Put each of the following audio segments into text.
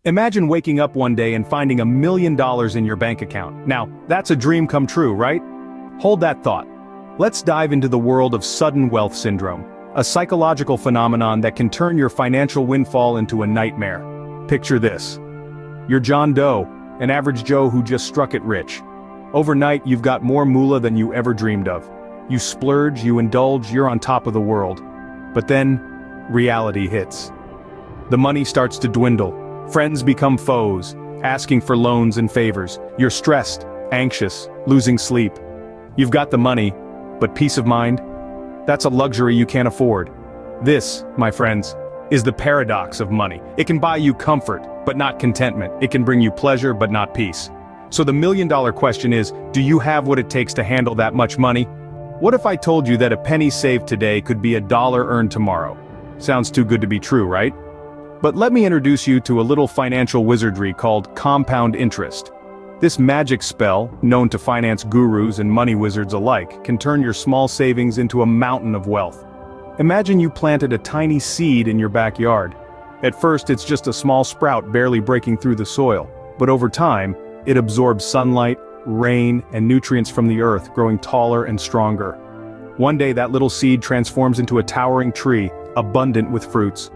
Imagine waking up one day and finding $1 million in your bank account. Now, that's a dream come true, right? Hold that thought. Let's dive into the world of sudden wealth syndrome, a psychological phenomenon that can turn your financial windfall into a nightmare. Picture this. You're John Doe, an average Joe who just struck it rich. Overnight, you've got more moolah than you ever dreamed of. You splurge, you indulge, you're on top of the world. But then, reality hits. The money starts to dwindle. Friends become foes, asking for loans and favors. You're stressed, anxious, losing sleep. You've got the money, but peace of mind? That's a luxury you can't afford. This, my friends, is the paradox of money. It can buy you comfort, but not contentment. It can bring you pleasure, but not peace. So the million-dollar question is, do you have what it takes to handle that much money? What if I told you that a penny saved today could be $1 earned tomorrow? Sounds too good to be true, right? But let me introduce you to a little financial wizardry called compound interest. This magic spell, known to finance gurus and money wizards alike, can turn your small savings into a mountain of wealth. Imagine you planted a tiny seed in your backyard. At first, it's just a small sprout barely breaking through the soil, but over time, it absorbs sunlight, rain, and nutrients from the earth, growing taller and stronger. One day that little seed transforms into a towering tree, abundant with fruits.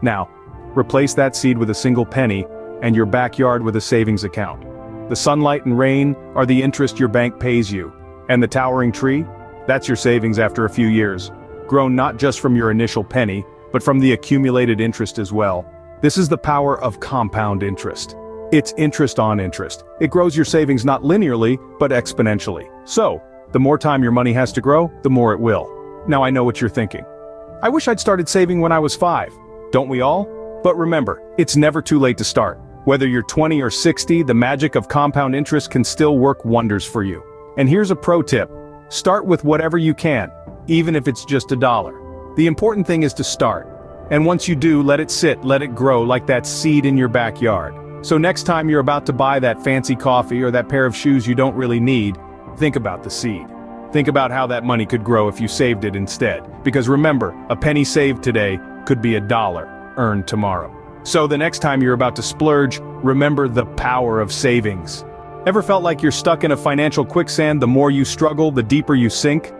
Now, replace that seed with a single penny, and your backyard with a savings account. The sunlight and rain are the interest your bank pays you. And the towering tree? That's your savings after a few years. Grown not just from your initial penny, but from the accumulated interest as well. This is the power of compound interest. It's interest on interest. It grows your savings not linearly, but exponentially. So, the more time your money has to grow, the more it will. Now I know what you're thinking. I wish I'd started saving when I was 5. Don't we all? But remember, it's never too late to start. Whether you're 20 or 60, the magic of compound interest can still work wonders for you. And here's a pro tip. Start with whatever you can, even if it's just $1. The important thing is to start. And once you do, let it sit, let it grow like that seed in your backyard. So next time you're about to buy that fancy coffee or that pair of shoes you don't really need, think about the seed. Think about how that money could grow if you saved it instead. Because remember, a penny saved today could be $1 earned tomorrow. So the next time you're about to splurge, remember the power of savings. Ever felt like you're stuck in a financial quicksand? The more you struggle, the deeper you sink?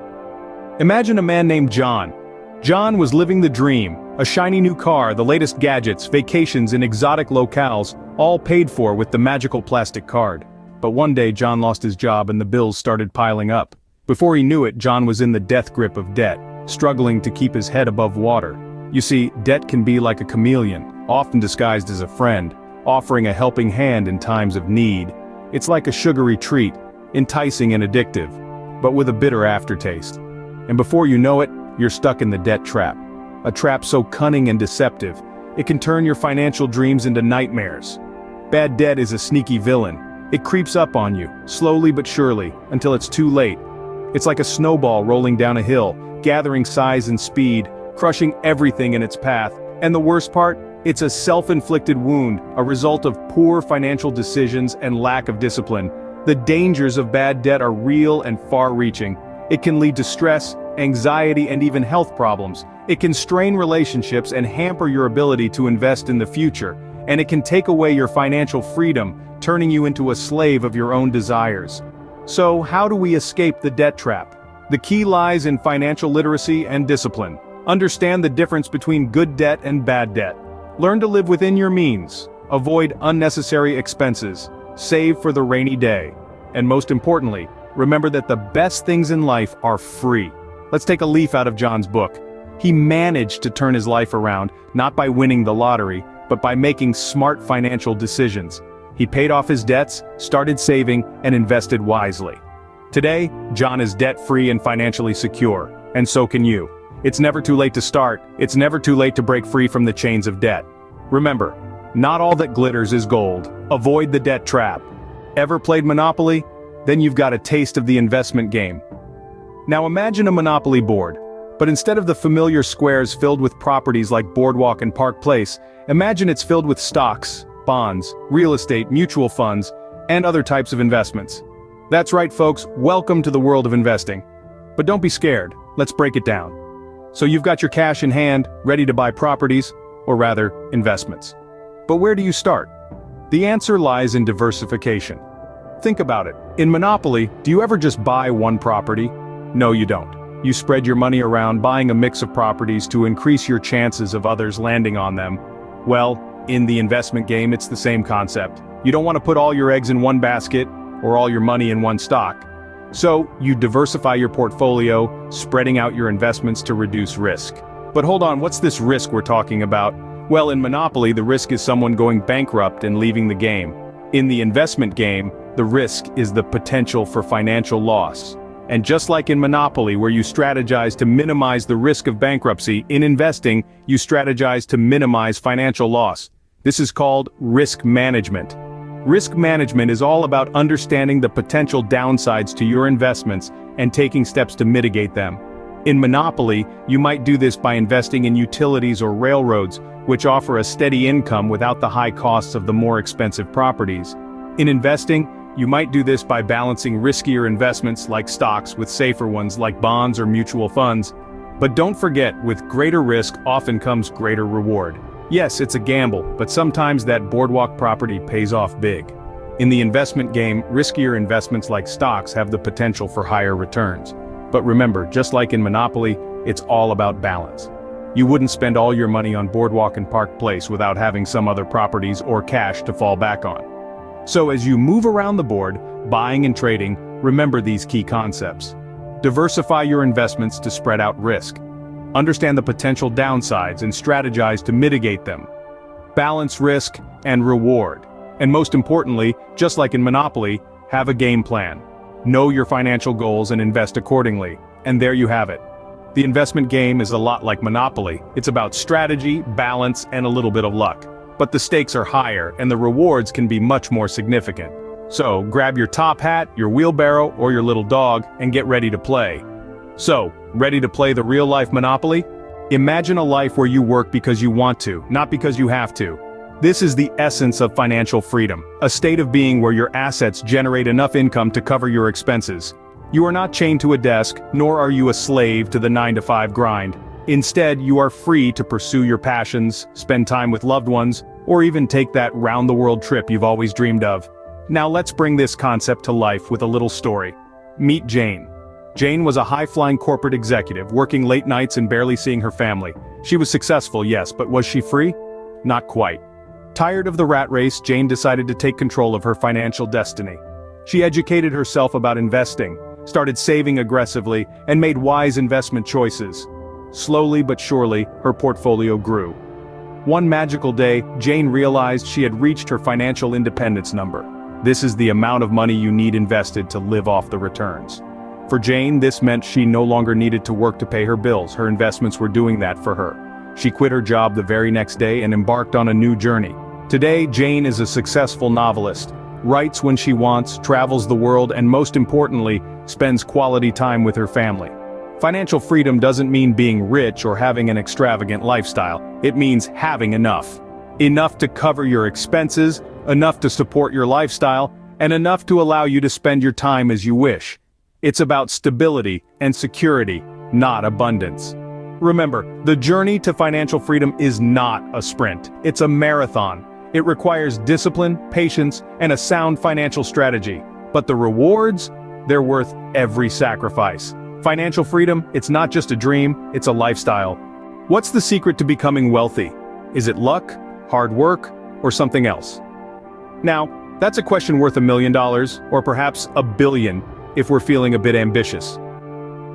Imagine a man named John. John was living the dream. A shiny new car, the latest gadgets, vacations in exotic locales, all paid for with the magical plastic card. But one day John lost his job and the bills started piling up. Before he knew it, John was in the death grip of debt, struggling to keep his head above water. You see, debt can be like a chameleon, often disguised as a friend, offering a helping hand in times of need. It's like a sugary treat, enticing and addictive, but with a bitter aftertaste. And before you know it, you're stuck in the debt trap. A trap so cunning and deceptive, it can turn your financial dreams into nightmares. Bad debt is a sneaky villain. It creeps up on you, slowly but surely, until it's too late. It's like a snowball rolling down a hill, gathering size and speed, crushing everything in its path. And the worst part? It's a self-inflicted wound, a result of poor financial decisions and lack of discipline. The dangers of bad debt are real and far-reaching. It can lead to stress, anxiety, and even health problems. It can strain relationships and hamper your ability to invest in the future. And it can take away your financial freedom, turning you into a slave of your own desires. So, how do we escape the debt trap? The key lies in financial literacy and discipline. Understand the difference between good debt and bad debt. Learn to live within your means. Avoid unnecessary expenses. Save for the rainy day. And most importantly, remember that the best things in life are free. Let's take a leaf out of John's book. He managed to turn his life around, not by winning the lottery, but by making smart financial decisions. He paid off his debts, started saving, and invested wisely. Today, John is debt-free and financially secure, and so can you. It's never too late to start. It's never too late to break free from the chains of debt. Remember, not all that glitters is gold. Avoid the debt trap. Ever played Monopoly? Then you've got a taste of the investment game. Now imagine a Monopoly board, but instead of the familiar squares filled with properties like Boardwalk and Park Place, imagine it's filled with stocks, bonds, real estate, mutual funds, and other types of investments. That's right, folks, welcome to the world of investing. But don't be scared, let's break it down. So you've got your cash in hand, ready to buy properties, or rather, investments. But where do you start? The answer lies in diversification. Think about it. In Monopoly, do you ever just buy one property? No, you don't. You spread your money around buying a mix of properties to increase your chances of others landing on them. Well, in the investment game, it's the same concept. You don't want to put all your eggs in one basket, or all your money in one stock. So, you diversify your portfolio, spreading out your investments to reduce risk. But hold on, what's this risk we're talking about? Well, in Monopoly, the risk is someone going bankrupt and leaving the game. In the investment game, the risk is the potential for financial loss. And just like in Monopoly, where you strategize to minimize the risk of bankruptcy, in investing, you strategize to minimize financial loss. This is called risk management. Risk management is all about understanding the potential downsides to your investments and taking steps to mitigate them. In Monopoly, you might do this by investing in utilities or railroads, which offer a steady income without the high costs of the more expensive properties. In investing, you might do this by balancing riskier investments like stocks with safer ones like bonds or mutual funds. But don't forget, with greater risk often comes greater reward. Yes, it's a gamble, but sometimes that boardwalk property pays off big. In the investment game, riskier investments like stocks have the potential for higher returns. But remember, just like in Monopoly, it's all about balance. You wouldn't spend all your money on Boardwalk and Park Place without having some other properties or cash to fall back on. So as you move around the board, buying and trading, remember these key concepts. Diversify your investments to spread out risk. Understand the potential downsides and strategize to mitigate them. Balance risk and reward. And most importantly, just like in Monopoly, have a game plan. Know your financial goals and invest accordingly. And there you have it. The investment game is a lot like Monopoly. It's about strategy, balance, and a little bit of luck. But the stakes are higher, and the rewards can be much more significant. So, grab your top hat, your wheelbarrow, or your little dog, and get ready to play. So, ready to play the real-life Monopoly? Imagine a life where you work because you want to, not because you have to. This is the essence of financial freedom, a state of being where your assets generate enough income to cover your expenses. You are not chained to a desk, nor are you a slave to the 9-to-5 grind. Instead, you are free to pursue your passions, spend time with loved ones, or even take that round-the-world trip you've always dreamed of. Now let's bring this concept to life with a little story. Meet Jane. Jane was a high-flying corporate executive, working late nights and barely seeing her family. She was successful, yes, but was she free? Not quite. Tired of the rat race, Jane decided to take control of her financial destiny. She educated herself about investing, started saving aggressively, and made wise investment choices. Slowly but surely, her portfolio grew. One magical day, Jane realized she had reached her financial independence number. This is the amount of money you need invested to live off the returns. For Jane, this meant she no longer needed to work to pay her bills. Her investments were doing that for her. She quit her job the very next day and embarked on a new journey. Today, Jane is a successful novelist, writes when she wants, travels the world, and most importantly, spends quality time with her family. Financial freedom doesn't mean being rich or having an extravagant lifestyle. It means having enough. Enough to cover your expenses, enough to support your lifestyle, and enough to allow you to spend your time as you wish. It's about stability and security, not abundance. Remember, the journey to financial freedom is not a sprint. It's a marathon. It requires discipline, patience, and a sound financial strategy. But the rewards? They're worth every sacrifice. Financial freedom, it's not just a dream, it's a lifestyle. What's the secret to becoming wealthy? Is it luck, hard work, or something else? Now, that's a question worth $1 million, or perhaps $1 billion, if we're feeling a bit ambitious.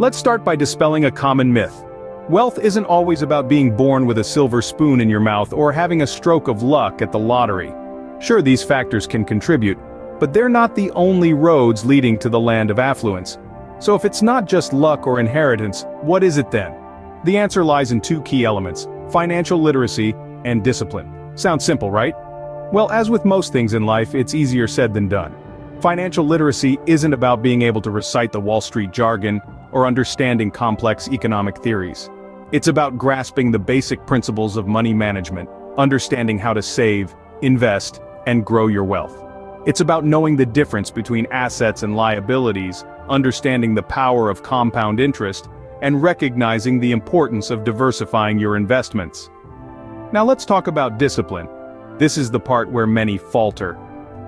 Let's start by dispelling a common myth. Wealth isn't always about being born with a silver spoon in your mouth or having a stroke of luck at the lottery. Sure, these factors can contribute, but they're not the only roads leading to the land of affluence. So if it's not just luck or inheritance, what is it then? The answer lies in two key elements: financial literacy and discipline. Sounds simple, right? Well, as with most things in life, it's easier said than done. Financial literacy isn't about being able to recite the Wall Street jargon or understanding complex economic theories. It's about grasping the basic principles of money management, understanding how to save, invest, and grow your wealth. It's about knowing the difference between assets and liabilities, understanding the power of compound interest, and recognizing the importance of diversifying your investments. Now let's talk about discipline. This is the part where many falter.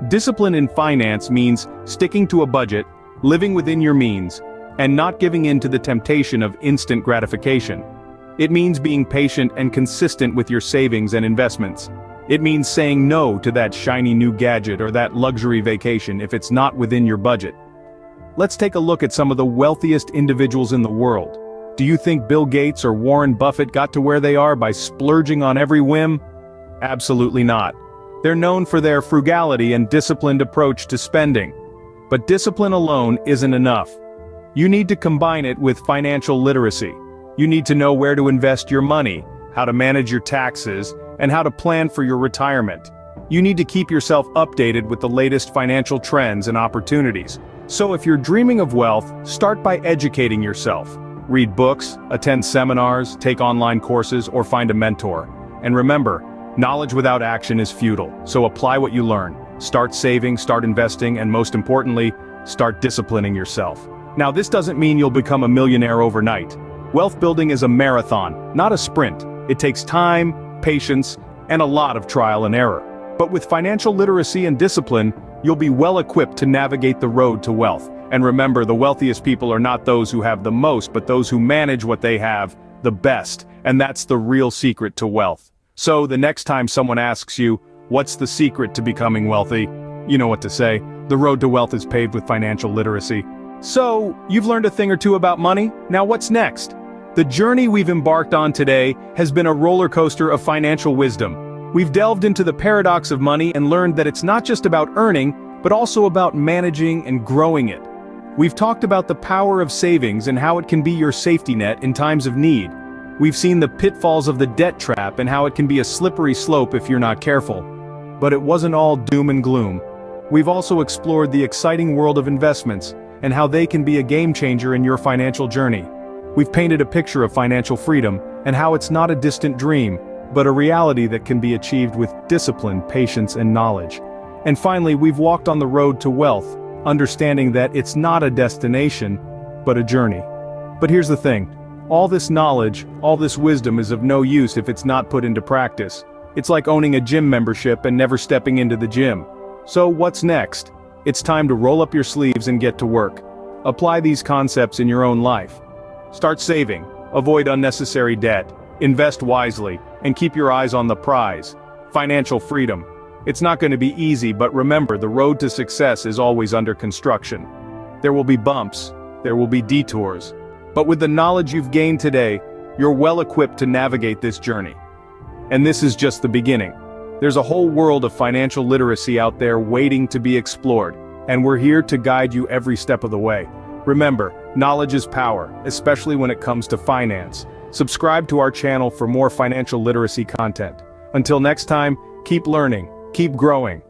Discipline in finance means sticking to a budget, living within your means, and not giving in to the temptation of instant gratification. It means being patient and consistent with your savings and investments. It means saying no to that shiny new gadget or that luxury vacation if it's not within your budget. Let's take a look at some of the wealthiest individuals in the world. Do you think Bill Gates or Warren Buffett got to where they are by splurging on every whim? Absolutely not. They're known for their frugality and disciplined approach to spending. But discipline alone isn't enough. You need to combine it with financial literacy. You need to know where to invest your money, how to manage your taxes, and how to plan for your retirement. You need to keep yourself updated with the latest financial trends and opportunities. So if you're dreaming of wealth, start by educating yourself. Read books, attend seminars, take online courses, or find a mentor. And remember, knowledge without action is futile, so apply what you learn. Start saving, start investing, and most importantly, start disciplining yourself. Now, this doesn't mean you'll become a millionaire overnight. Wealth building is a marathon, not a sprint. It takes time, patience, and a lot of trial and error. But with financial literacy and discipline, you'll be well equipped to navigate the road to wealth. And remember, the wealthiest people are not those who have the most, but those who manage what they have the best. And that's the real secret to wealth. So the next time someone asks you, what's the secret to becoming wealthy? You know what to say. The road to wealth is paved with financial literacy. So, you've learned a thing or two about money? Now what's next? The journey we've embarked on today has been a roller coaster of financial wisdom. We've delved into the paradox of money and learned that it's not just about earning, but also about managing and growing it. We've talked about the power of savings and how it can be your safety net in times of need. We've seen the pitfalls of the debt trap and how it can be a slippery slope if you're not careful. But it wasn't all doom and gloom. We've also explored the exciting world of investments and how they can be a game changer in your financial journey. We've painted a picture of financial freedom and how it's not a distant dream, but a reality that can be achieved with discipline, patience, and knowledge. And finally, we've walked on the road to wealth, understanding that it's not a destination, but a journey. But here's the thing. All this knowledge, all this wisdom is of no use if it's not put into practice. It's like owning a gym membership and never stepping into the gym. So what's next? It's time to roll up your sleeves and get to work. Apply these concepts in your own life. Start saving, avoid unnecessary debt, invest wisely, and keep your eyes on the prize, financial freedom. It's not going to be easy, but remember, the road to success is always under construction. There will be bumps, there will be detours. But with the knowledge you've gained today, you're well equipped to navigate this journey. And this is just the beginning. There's a whole world of financial literacy out there waiting to be explored, and we're here to guide you every step of the way. Remember, knowledge is power, especially when it comes to finance. Subscribe to our channel for more financial literacy content. Until next time, keep learning, keep growing,